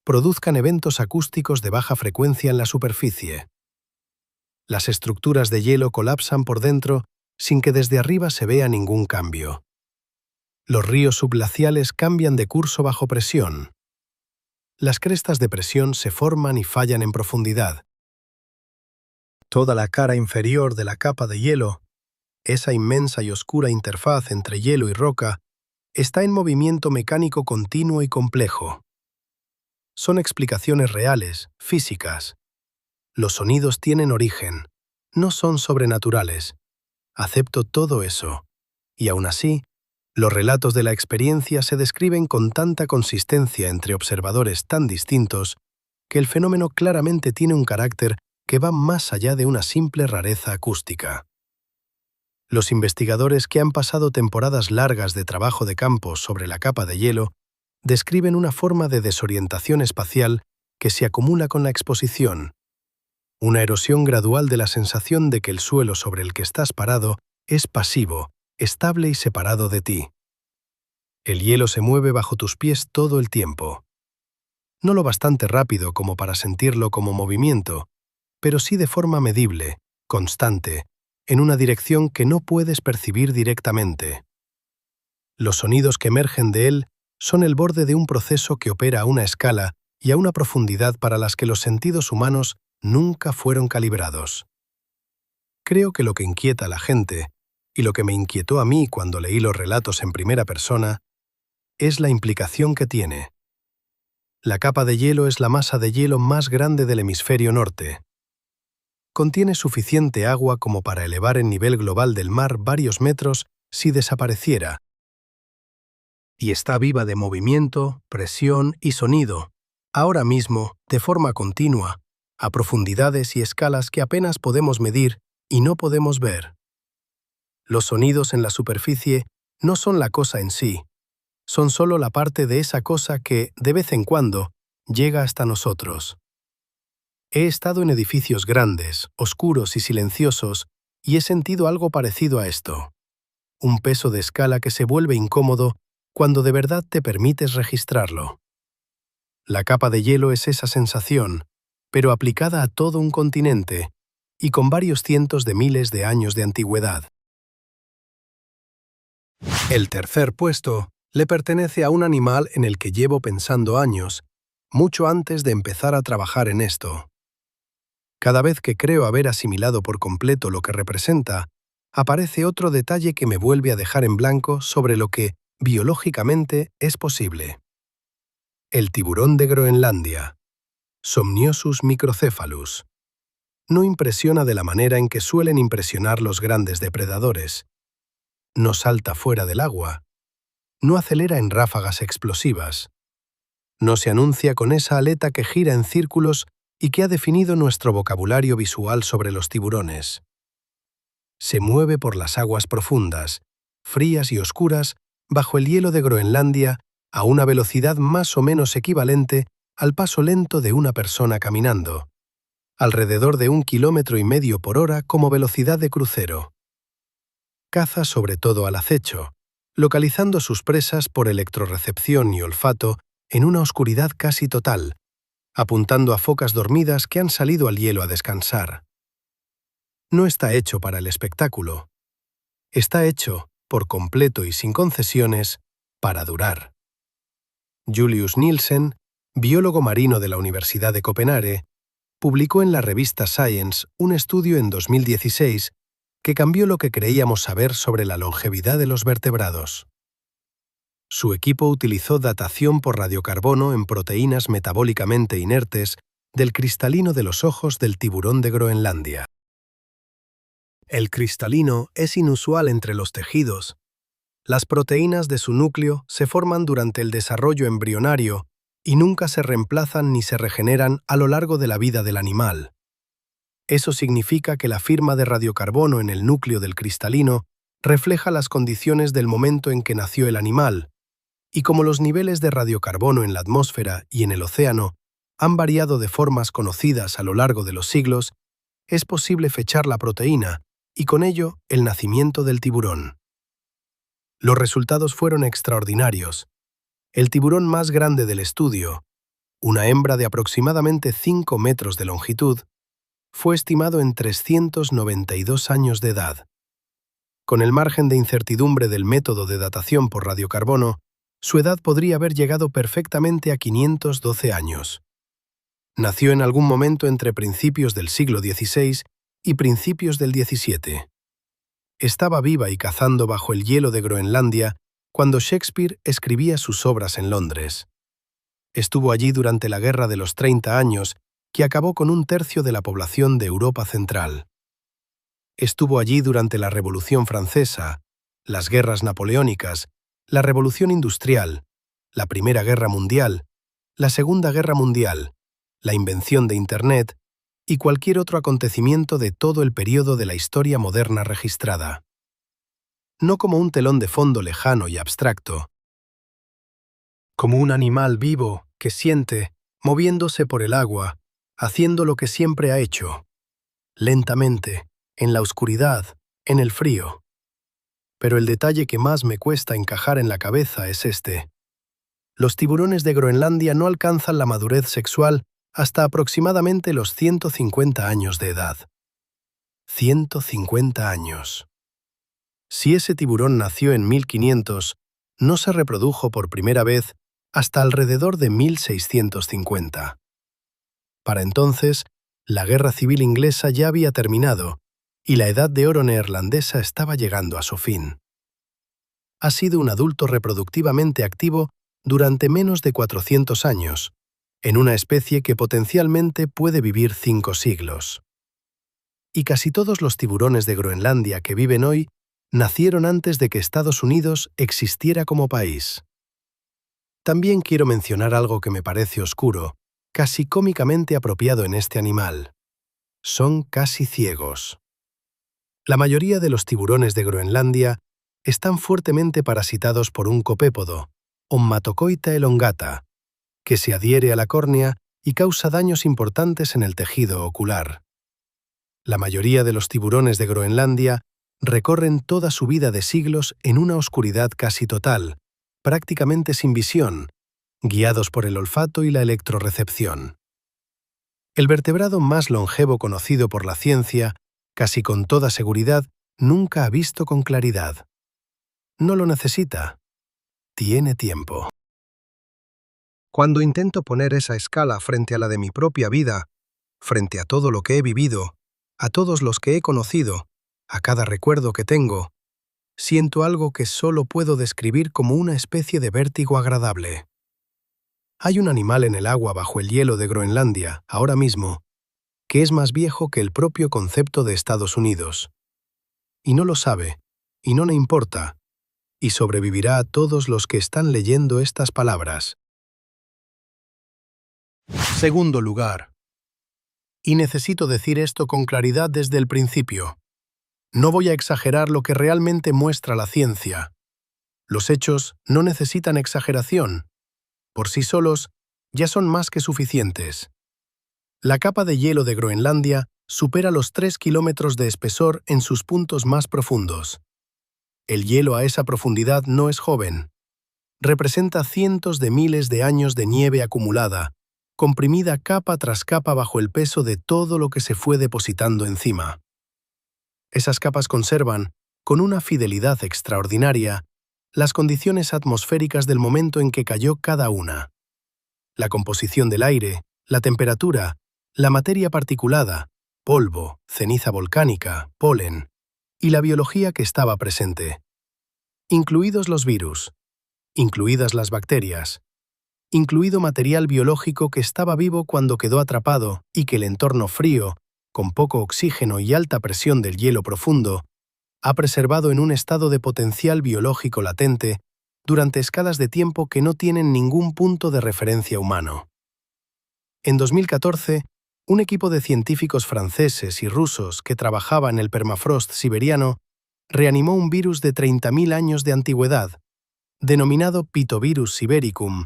produzcan eventos acústicos de baja frecuencia en la superficie. Las estructuras de hielo colapsan por dentro sin que desde arriba se vea ningún cambio. Los ríos subglaciales cambian de curso bajo presión. Las crestas de presión se forman y fallan en profundidad. Toda la cara inferior de la capa de hielo, esa inmensa y oscura interfaz entre hielo y roca, está en movimiento mecánico continuo y complejo. Son explicaciones reales, físicas. Los sonidos tienen origen, no son sobrenaturales. Acepto todo eso. Y aún así, los relatos de la experiencia se describen con tanta consistencia entre observadores tan distintos que el fenómeno claramente tiene un carácter que va más allá de una simple rareza acústica. Los investigadores que han pasado temporadas largas de trabajo de campo sobre la capa de hielo describen una forma de desorientación espacial que se acumula con la exposición, una erosión gradual de la sensación de que el suelo sobre el que estás parado es pasivo, estable y separado de ti. El hielo se mueve bajo tus pies todo el tiempo. No lo bastante rápido como para sentirlo como movimiento, pero sí de forma medible, constante, en una dirección que no puedes percibir directamente. Los sonidos que emergen de él son el borde de un proceso que opera a una escala y a una profundidad para las que los sentidos humanos nunca fueron calibrados. Creo que lo que inquieta a la gente, y lo que me inquietó a mí cuando leí los relatos en primera persona, es la implicación que tiene. La capa de hielo es la masa de hielo más grande del hemisferio norte. Contiene suficiente agua como para elevar el nivel global del mar varios metros si desapareciera, y está viva de movimiento, presión y sonido, ahora mismo, de forma continua, a profundidades y escalas que apenas podemos medir y no podemos ver. Los sonidos en la superficie no son la cosa en sí, son solo la parte de esa cosa que, de vez en cuando, llega hasta nosotros. He estado en edificios grandes, oscuros y silenciosos, y he sentido algo parecido a esto. Un peso de escala que se vuelve incómodo cuando de verdad te permites registrarlo. La capa de hielo es esa sensación, pero aplicada a todo un continente, y con varios cientos de miles de años de antigüedad. El tercer puesto le pertenece a un animal en el que llevo pensando años, mucho antes de empezar a trabajar en esto. Cada vez que creo haber asimilado por completo lo que representa, aparece otro detalle que me vuelve a dejar en blanco sobre lo que, biológicamente, es posible. El tiburón de Groenlandia, Somniosus microcephalus, no impresiona de la manera en que suelen impresionar los grandes depredadores. No salta fuera del agua. No acelera en ráfagas explosivas. No se anuncia con esa aleta que gira en círculos y que ha definido nuestro vocabulario visual sobre los tiburones. Se mueve por las aguas profundas, frías y oscuras, bajo el hielo de Groenlandia, a una velocidad más o menos equivalente al paso lento de una persona caminando, alrededor de 1,5 kilómetros por hora como velocidad de crucero. Caza sobre todo al acecho, localizando sus presas por electrorrecepción y olfato en una oscuridad casi total, apuntando a focas dormidas que han salido al hielo a descansar. No está hecho para el espectáculo. Está hecho, por completo y sin concesiones, para durar. Julius Nielsen, biólogo marino de la Universidad de Copenhague, publicó en la revista Science un estudio en 2016 que cambió lo que creíamos saber sobre la longevidad de los vertebrados. Su equipo utilizó datación por radiocarbono en proteínas metabólicamente inertes del cristalino de los ojos del tiburón de Groenlandia. El cristalino es inusual entre los tejidos. Las proteínas de su núcleo se forman durante el desarrollo embrionario y nunca se reemplazan ni se regeneran a lo largo de la vida del animal. Eso significa que la firma de radiocarbono en el núcleo del cristalino refleja las condiciones del momento en que nació el animal, y como los niveles de radiocarbono en la atmósfera y en el océano han variado de formas conocidas a lo largo de los siglos, es posible fechar la proteína y con ello el nacimiento del tiburón. Los resultados fueron extraordinarios. El tiburón más grande del estudio, una hembra de aproximadamente 5 metros de longitud, fue estimado en 392 años de edad. Con el margen de incertidumbre del método de datación por radiocarbono, su edad podría haber llegado perfectamente a 512 años. Nació en algún momento entre principios del siglo XVI y principios del XVII. Estaba viva y cazando bajo el hielo de Groenlandia cuando Shakespeare escribía sus obras en Londres. Estuvo allí durante la Guerra de los 30 años, que acabó con un tercio de la población de Europa Central. Estuvo allí durante la Revolución Francesa, las guerras napoleónicas, la Revolución Industrial, la Primera Guerra Mundial, la Segunda Guerra Mundial, la invención de Internet y cualquier otro acontecimiento de todo el período de la historia moderna registrada. No como un telón de fondo lejano y abstracto, como un animal vivo que siente, moviéndose por el agua, haciendo lo que siempre ha hecho, lentamente, en la oscuridad, en el frío. Pero el detalle que más me cuesta encajar en la cabeza es este. Los tiburones de Groenlandia no alcanzan la madurez sexual hasta aproximadamente los 150 años de edad. 150 años. Si ese tiburón nació en 1500, no se reprodujo por primera vez hasta alrededor de 1650. Para entonces, la Guerra Civil Inglesa ya había terminado y la Edad de Oro neerlandesa estaba llegando a su fin. Ha sido un adulto reproductivamente activo durante menos de 400 años, en una especie que potencialmente puede vivir 5 siglos. Y casi todos los tiburones de Groenlandia que viven hoy nacieron antes de que Estados Unidos existiera como país. También quiero mencionar algo que me parece oscuro, casi cómicamente apropiado en este animal. Son casi ciegos. La mayoría de los tiburones de Groenlandia están fuertemente parasitados por un copépodo, Ommatocoita elongata, que se adhiere a la córnea y causa daños importantes en el tejido ocular. La mayoría de los tiburones de Groenlandia recorren toda su vida de siglos en una oscuridad casi total, prácticamente sin visión, guiados por el olfato y la electrorecepción. El vertebrado más longevo conocido por la ciencia, casi con toda seguridad, nunca ha visto con claridad. No lo necesita. Tiene tiempo. Cuando intento poner esa escala frente a la de mi propia vida, frente a todo lo que he vivido, a todos los que he conocido, a cada recuerdo que tengo, siento algo que solo puedo describir como una especie de vértigo agradable. Hay un animal en el agua bajo el hielo de Groenlandia, ahora mismo, que es más viejo que el propio concepto de Estados Unidos. Y no lo sabe, y no le importa, y sobrevivirá a todos los que están leyendo estas palabras. Segundo lugar. Y necesito decir esto con claridad desde el principio. No voy a exagerar lo que realmente muestra la ciencia. Los hechos no necesitan exageración. Por sí solos, ya son más que suficientes. La capa de hielo de Groenlandia supera los 3 kilómetros de espesor en sus puntos más profundos. El hielo a esa profundidad no es joven. Representa cientos de miles de años de nieve acumulada, comprimida capa tras capa bajo el peso de todo lo que se fue depositando encima. Esas capas conservan, con una fidelidad extraordinaria, las condiciones atmosféricas del momento en que cayó cada una. La composición del aire, la temperatura, la materia particulada, polvo, ceniza volcánica, polen, y la biología que estaba presente, incluidos los virus, incluidas las bacterias, incluido material biológico que estaba vivo cuando quedó atrapado y que el entorno frío, con poco oxígeno y alta presión del hielo profundo, ha preservado en un estado de potencial biológico latente durante escalas de tiempo que no tienen ningún punto de referencia humano. En 2014, un equipo de científicos franceses y rusos que trabajaba en el permafrost siberiano reanimó un virus de 30.000 años de antigüedad, denominado Pitovirus sibericum,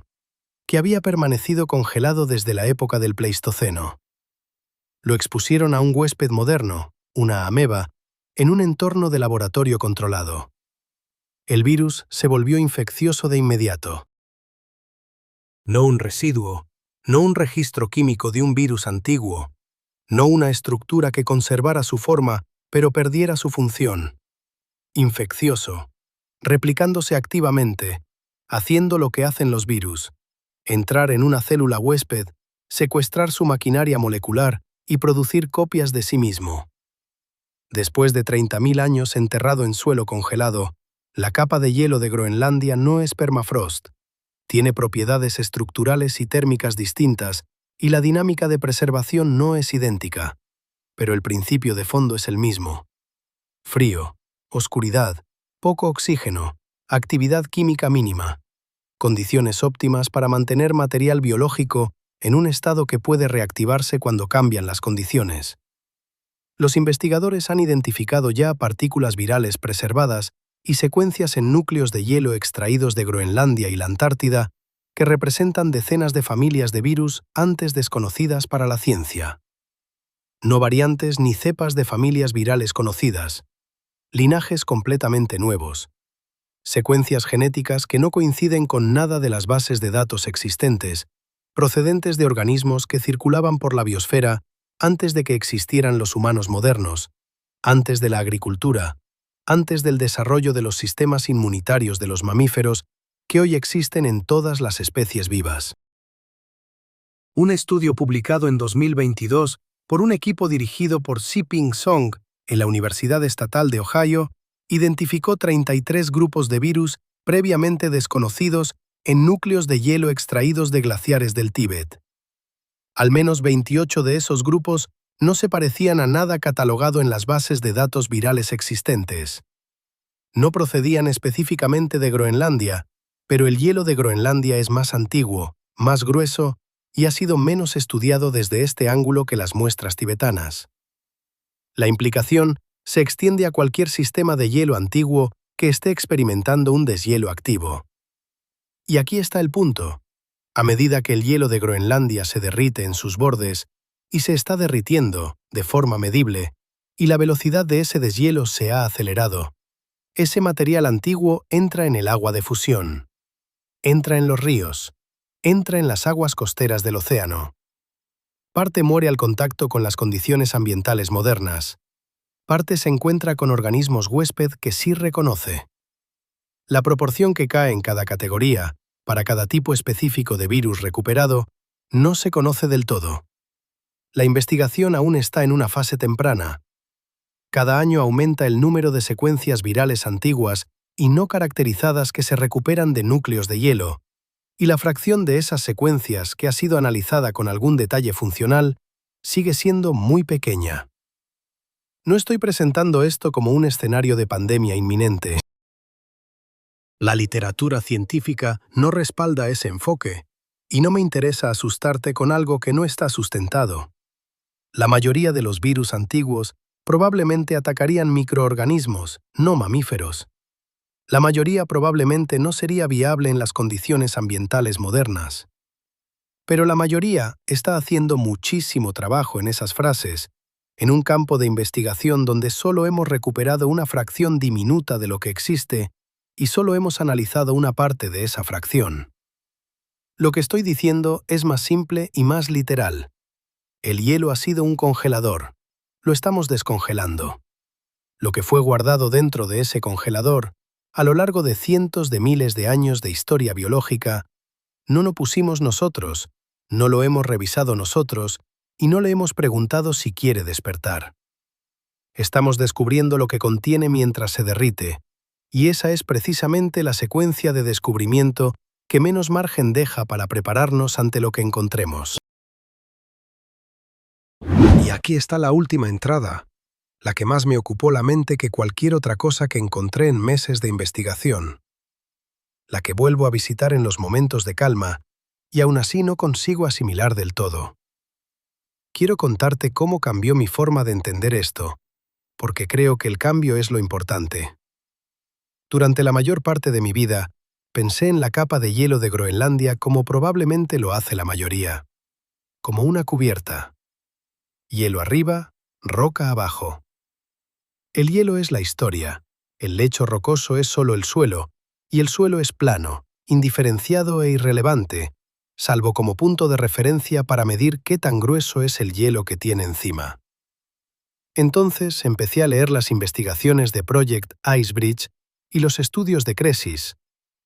que había permanecido congelado desde la época del Pleistoceno. Lo expusieron a un huésped moderno, una ameba, en un entorno de laboratorio controlado. El virus se volvió infeccioso de inmediato. No un residuo, no un registro químico de un virus antiguo, no una estructura que conservara su forma pero perdiera su función. Infeccioso, replicándose activamente, haciendo lo que hacen los virus, entrar en una célula huésped, secuestrar su maquinaria molecular y producir copias de sí mismo. Después de 30.000 años enterrado en suelo congelado, la capa de hielo de Groenlandia no es permafrost. Tiene propiedades estructurales y térmicas distintas y la dinámica de preservación no es idéntica, pero el principio de fondo es el mismo. Frío, oscuridad, poco oxígeno, actividad química mínima, condiciones óptimas para mantener material biológico en un estado que puede reactivarse cuando cambian las condiciones. Los investigadores han identificado ya partículas virales preservadas y secuencias en núcleos de hielo extraídos de Groenlandia y la Antártida que representan decenas de familias de virus antes desconocidas para la ciencia. No variantes ni cepas de familias virales conocidas, linajes completamente nuevos, secuencias genéticas que no coinciden con nada de las bases de datos existentes, procedentes de organismos que circulaban por la biosfera antes de que existieran los humanos modernos, antes de la agricultura, antes del desarrollo de los sistemas inmunitarios de los mamíferos que hoy existen en todas las especies vivas. Un estudio publicado en 2022 por un equipo dirigido por Siping Song en la Universidad Estatal de Ohio identificó 33 grupos de virus previamente desconocidos en núcleos de hielo extraídos de glaciares del Tíbet. Al menos 28 de esos grupos no se parecían a nada catalogado en las bases de datos virales existentes. No procedían específicamente de Groenlandia, pero el hielo de Groenlandia es más antiguo, más grueso y ha sido menos estudiado desde este ángulo que las muestras tibetanas. La implicación se extiende a cualquier sistema de hielo antiguo que esté experimentando un deshielo activo. Y aquí está el punto. A medida que el hielo de Groenlandia se derrite en sus bordes, y se está derritiendo de forma medible, y la velocidad de ese deshielo se ha acelerado, ese material antiguo entra en el agua de fusión, entra en los ríos, entra en las aguas costeras del océano. Parte muere al contacto con las condiciones ambientales modernas. Parte se encuentra con organismos huésped que sí reconoce. La proporción que cae en cada categoría, para cada tipo específico de virus recuperado, no se conoce del todo. La investigación aún está en una fase temprana. Cada año aumenta el número de secuencias virales antiguas y no caracterizadas que se recuperan de núcleos de hielo, y la fracción de esas secuencias que ha sido analizada con algún detalle funcional sigue siendo muy pequeña. No estoy presentando esto como un escenario de pandemia inminente. La literatura científica no respalda ese enfoque, y no me interesa asustarte con algo que no está sustentado. La mayoría de los virus antiguos probablemente atacarían microorganismos, no mamíferos. La mayoría probablemente no sería viable en las condiciones ambientales modernas. Pero la mayoría está haciendo muchísimo trabajo en esas frases, en un campo de investigación donde solo hemos recuperado una fracción diminuta de lo que existe y solo hemos analizado una parte de esa fracción. Lo que estoy diciendo es más simple y más literal. El hielo ha sido un congelador. Lo estamos descongelando. Lo que fue guardado dentro de ese congelador, a lo largo de cientos de miles de años de historia biológica, no lo pusimos nosotros, no lo hemos revisado nosotros y no le hemos preguntado si quiere despertar. Estamos descubriendo lo que contiene mientras se derrite, Y esa es precisamente la secuencia de descubrimiento que menos margen deja para prepararnos ante lo que encontremos. Y aquí está la última entrada, la que más me ocupó la mente que cualquier otra cosa que encontré en meses de investigación, la que vuelvo a visitar en los momentos de calma, y aún así no consigo asimilar del todo. Quiero contarte cómo cambió mi forma de entender esto, porque creo que el cambio es lo importante. Durante la mayor parte de mi vida, pensé en la capa de hielo de Groenlandia como probablemente lo hace la mayoría, como una cubierta. Hielo arriba, roca abajo. El hielo es la historia, el lecho rocoso es solo el suelo, y el suelo es plano, indiferenciado e irrelevante, salvo como punto de referencia para medir qué tan grueso es el hielo que tiene encima. Entonces empecé a leer las investigaciones de Project Icebridge y los estudios de CRESIS,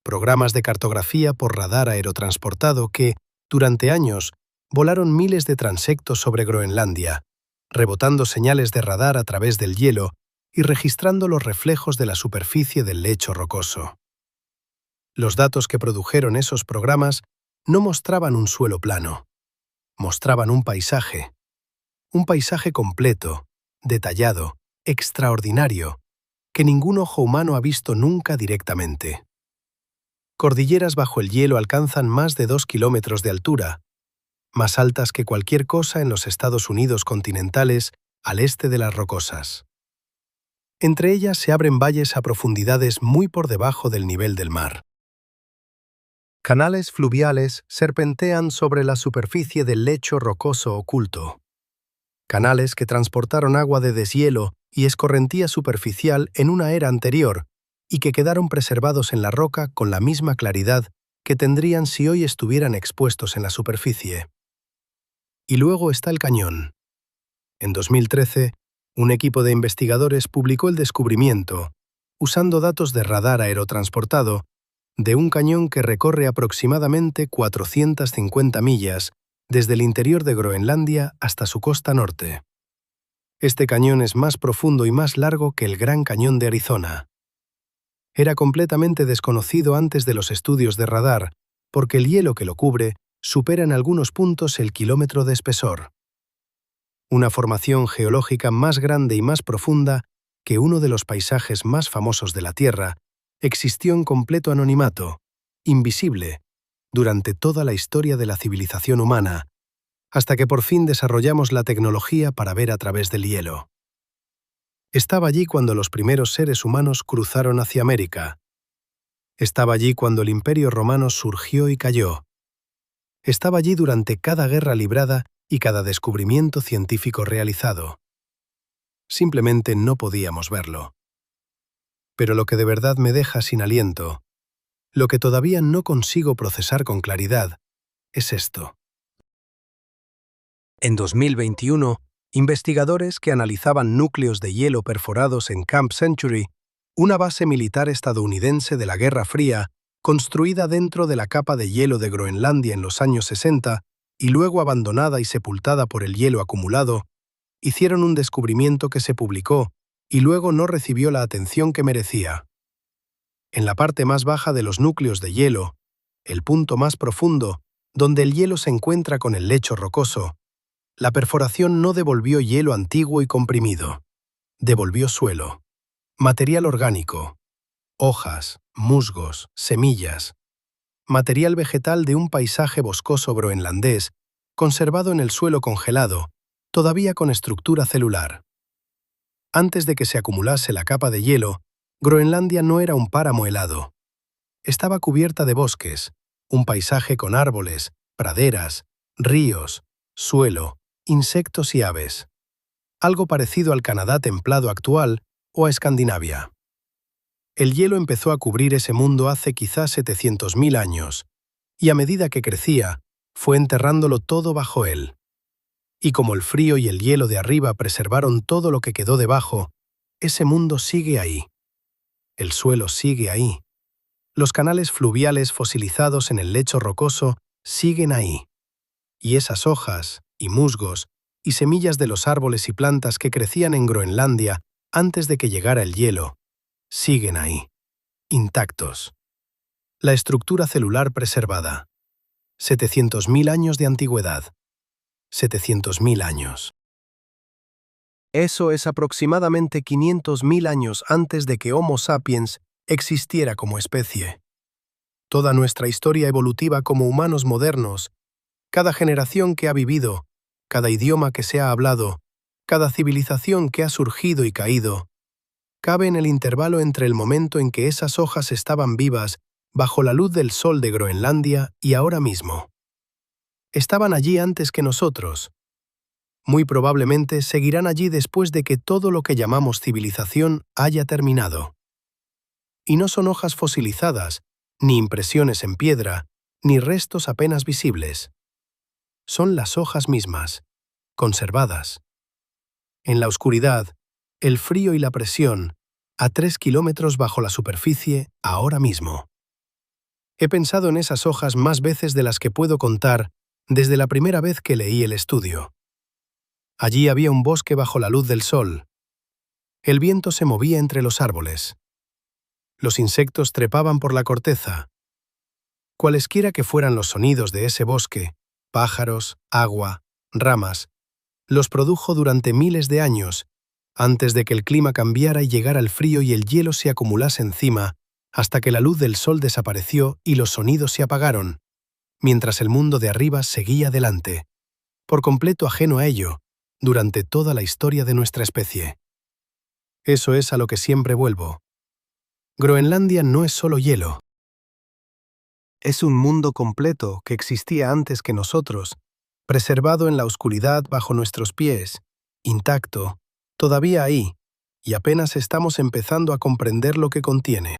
programas de cartografía por radar aerotransportado que, durante años, volaron miles de transectos sobre Groenlandia, rebotando señales de radar a través del hielo y registrando los reflejos de la superficie del lecho rocoso. Los datos que produjeron esos programas no mostraban un suelo plano, mostraban un paisaje completo, detallado, extraordinario, que ningún ojo humano ha visto nunca directamente. Cordilleras bajo el hielo alcanzan más de 2 kilómetros de altura, más altas que cualquier cosa en los Estados Unidos continentales al este de las Rocosas. Entre ellas se abren valles a profundidades muy por debajo del nivel del mar. Canales fluviales serpentean sobre la superficie del lecho rocoso oculto. Canales que transportaron agua de deshielo y escorrentía superficial en una era anterior y que quedaron preservados en la roca con la misma claridad que tendrían si hoy estuvieran expuestos en la superficie. Y luego está el cañón. En 2013, un equipo de investigadores publicó el descubrimiento, usando datos de radar aerotransportado, de un cañón que recorre aproximadamente 450 millas desde el interior de Groenlandia hasta su costa norte. Este cañón es más profundo y más largo que el Gran Cañón de Arizona. Era completamente desconocido antes de los estudios de radar, porque el hielo que lo cubre supera en algunos puntos el kilómetro de espesor. Una formación geológica más grande y más profunda que uno de los paisajes más famosos de la Tierra, existió en completo anonimato, invisible, durante toda la historia de la civilización humana, hasta que por fin desarrollamos la tecnología para ver a través del hielo. Estaba allí cuando los primeros seres humanos cruzaron hacia América. Estaba allí cuando el Imperio Romano surgió y cayó. Estaba allí durante cada guerra librada y cada descubrimiento científico realizado. Simplemente no podíamos verlo. Pero lo que de verdad me deja sin aliento, lo que todavía no consigo procesar con claridad, es esto. En 2021, investigadores que analizaban núcleos de hielo perforados en Camp Century, una base militar estadounidense de la Guerra Fría, construida dentro de la capa de hielo de Groenlandia en los años 60 y luego abandonada y sepultada por el hielo acumulado, hicieron un descubrimiento que se publicó y luego no recibió la atención que merecía. En la parte más baja de los núcleos de hielo, el punto más profundo, donde el hielo se encuentra con el lecho rocoso, la perforación no devolvió hielo antiguo y comprimido, devolvió suelo, material orgánico, hojas, musgos, semillas, material vegetal de un paisaje boscoso groenlandés, conservado en el suelo congelado, todavía con estructura celular. Antes de que se acumulase la capa de hielo, Groenlandia no era un páramo helado. Estaba cubierta de bosques, un paisaje con árboles, praderas, ríos, suelo, insectos y aves. Algo parecido al Canadá templado actual o a Escandinavia. El hielo empezó a cubrir ese mundo hace quizás 700.000 años, y a medida que crecía, fue enterrándolo todo bajo él. Y como el frío y el hielo de arriba preservaron todo lo que quedó debajo, ese mundo sigue ahí. El suelo sigue ahí. Los canales fluviales fosilizados en el lecho rocoso siguen ahí. Y esas hojas, y musgos, y semillas de los árboles y plantas que crecían en Groenlandia antes de que llegara el hielo, siguen ahí. intactos. La estructura celular preservada. 700.000 años de antigüedad. 700.000 años. Eso es aproximadamente 500.000 años antes de que Homo sapiens existiera como especie. Toda nuestra historia evolutiva como humanos modernos, cada generación que ha vivido, cada idioma que se ha hablado, cada civilización que ha surgido y caído, cabe en el intervalo entre el momento en que esas hojas estaban vivas bajo la luz del sol de Groenlandia y ahora mismo. Estaban allí antes que nosotros. Muy probablemente seguirán allí después de que todo lo que llamamos civilización haya terminado. Y no son hojas fosilizadas, ni impresiones en piedra, ni restos apenas visibles. Son las hojas mismas, conservadas. En la oscuridad, el frío y la presión, a 3 kilómetros bajo la superficie, ahora mismo. He pensado en esas hojas más veces de las que puedo contar desde la primera vez que leí el estudio. Allí había un bosque bajo la luz del sol. El viento se movía entre los árboles. Los insectos trepaban por la corteza. Cualesquiera que fueran los sonidos de ese bosque, pájaros, agua, ramas, los produjo durante miles de años, antes de que el clima cambiara y llegara el frío y el hielo se acumulase encima, hasta que la luz del sol desapareció y los sonidos se apagaron, mientras el mundo de arriba seguía adelante, por completo ajeno a ello, durante toda la historia de nuestra especie. Eso es a lo que siempre vuelvo. Groenlandia no es solo hielo. Es un mundo completo que existía antes que nosotros, preservado en la oscuridad bajo nuestros pies, intacto, todavía ahí, y apenas estamos empezando a comprender lo que contiene.